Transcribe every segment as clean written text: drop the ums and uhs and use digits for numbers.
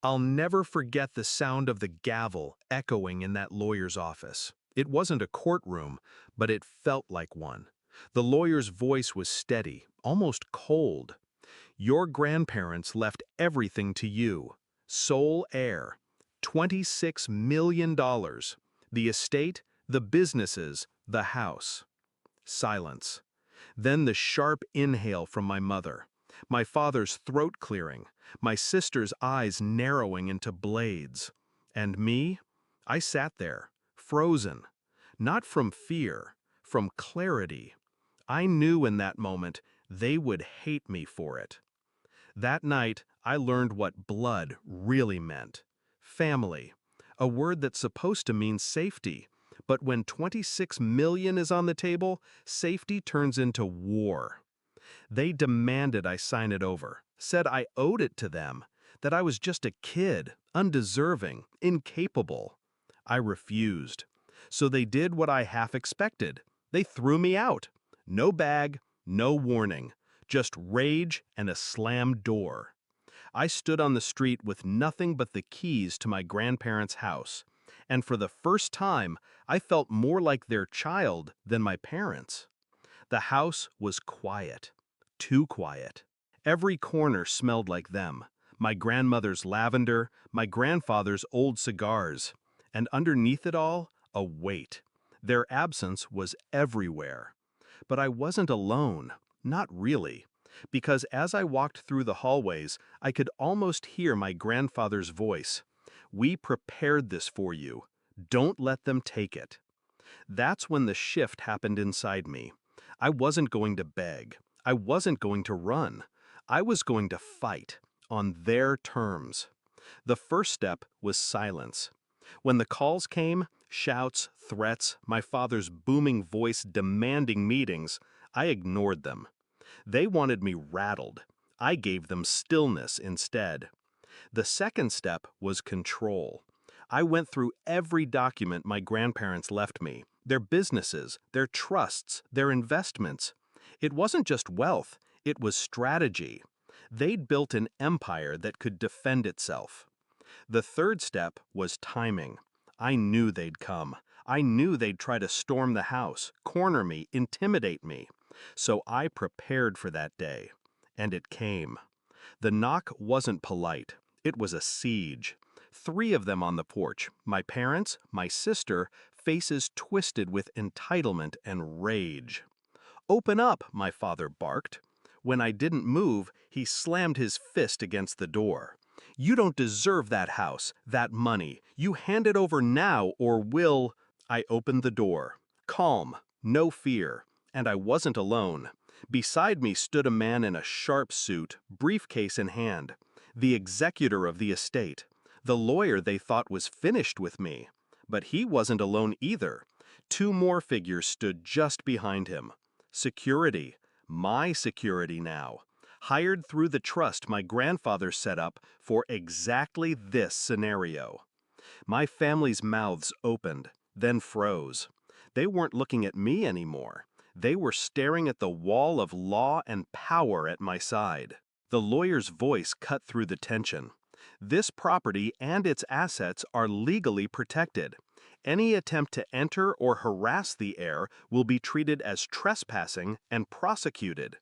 I'll never forget the sound of the gavel echoing in that lawyer's office. It wasn't a courtroom, but it felt like one. The lawyer's voice was steady, almost cold. Your grandparents left everything to you. Sole heir. $26 million. The estate, the businesses, the house. Silence. Then the sharp inhale from my mother. My father's throat clearing, my sister's eyes narrowing into blades. And me? I sat there, frozen. Not from fear, from clarity. I knew in that moment they would hate me for it. That night, I learned what blood really meant. Family. A word that's supposed to mean safety. But when 26 million is on the table, safety turns into war. They demanded I sign it over, said I owed it to them, that I was just a kid, undeserving, incapable. I refused. So they did what I half expected. They threw me out. No bag, no warning, just rage and a slammed door. I stood on the street with nothing but the keys to my grandparents' house, and for the first time, I felt more like their child than my parents. The house was quiet. Too quiet. Every corner smelled like them. My grandmother's lavender, my grandfather's old cigars. And underneath it all, a weight. Their absence was everywhere. But I wasn't alone. Not really. Because as I walked through the hallways, I could almost hear my grandfather's voice. "We prepared this for you. Don't let them take it." That's when the shift happened inside me. I wasn't going to beg. I wasn't going to run. I was going to fight, on their terms. The first step was silence. When the calls came, shouts, threats, my father's booming voice demanding meetings, I ignored them. They wanted me rattled. I gave them stillness instead. The second step was control. I went through every document my grandparents left me, their businesses, their trusts, their investments. It wasn't just wealth, it was strategy. They'd built an empire that could defend itself. The third step was timing. I knew they'd come. I knew they'd try to storm the house, corner me, intimidate me. So I prepared for that day. And it came. The knock wasn't polite. It was a siege. 3 of them on the porch, my parents, my sister, faces twisted with entitlement and rage. "Open up," my father barked. When I didn't move, he slammed his fist against the door. "You don't deserve that house, that money. You hand it over now or we'll—" I opened the door. Calm, no fear. And I wasn't alone. Beside me stood a man in a sharp suit, briefcase in hand. The executor of the estate. The lawyer they thought was finished with me. But he wasn't alone either. 2 more figures stood just behind him. Security. My security now. Hired through the trust my grandfather set up for exactly this scenario. My family's mouths opened, then froze. They weren't looking at me anymore. They were staring at the wall of law and power at my side. The lawyer's voice cut through the tension. This property and its assets are legally protected. Any attempt to enter or harass the heir will be treated as trespassing and prosecuted.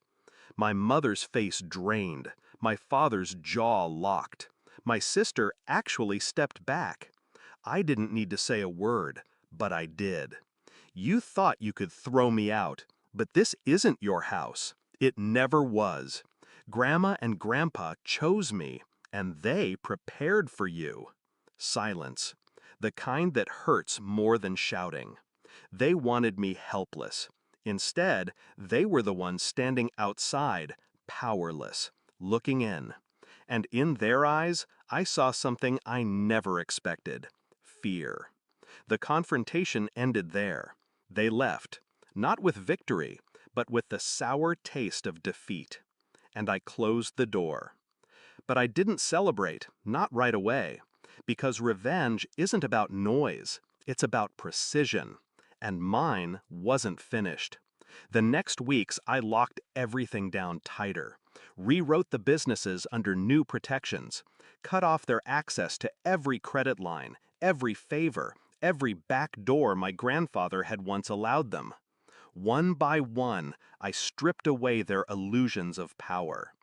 My mother's face drained. My father's jaw locked. My sister actually stepped back. I didn't need to say a word, but I did. "You thought you could throw me out, but this isn't your house. It never was. Grandma and Grandpa chose me, and they prepared for you." Silence. The kind that hurts more than shouting. They wanted me helpless. Instead, they were the ones standing outside, powerless, looking in. And in their eyes, I saw something I never expected: fear. The confrontation ended there. They left, not with victory, but with the sour taste of defeat. And I closed the door. But I didn't celebrate, not right away, because revenge isn't about noise, it's about precision. And mine wasn't finished. The next weeks, I locked everything down tighter. rewrote the businesses under new protections, cut off their access to every credit line, every favor, every back door my grandfather had once allowed them. One by one, I stripped away their illusions of power.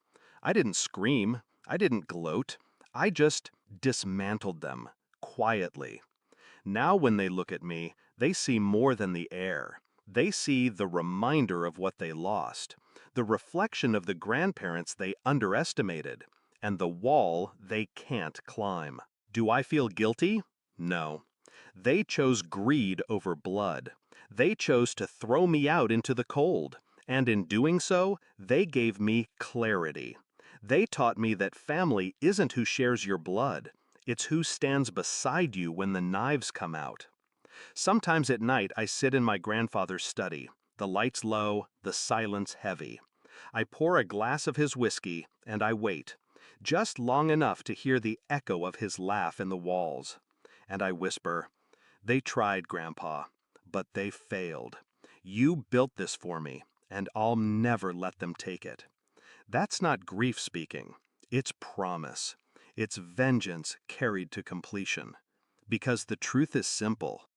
I didn't scream, I didn't gloat, I just dismantled them, quietly. Now when they look at me, they see more than the heir. They see the reminder of what they lost, the reflection of the grandparents they underestimated, and the wall they can't climb. Do I feel guilty? No. They chose greed over blood. They chose to throw me out into the cold, and in doing so, they gave me clarity. They taught me that family isn't who shares your blood. It's who stands beside you when the knives come out. Sometimes at night I sit in my grandfather's study, the lights low, the silence heavy. I pour a glass of his whiskey, and I wait, just long enough to hear the echo of his laugh in the walls. And I whisper, "They tried, Grandpa, but they failed. You built this for me, and I'll never let them take it." That's not grief speaking. It's promise. It's vengeance carried to completion. Because the truth is simple.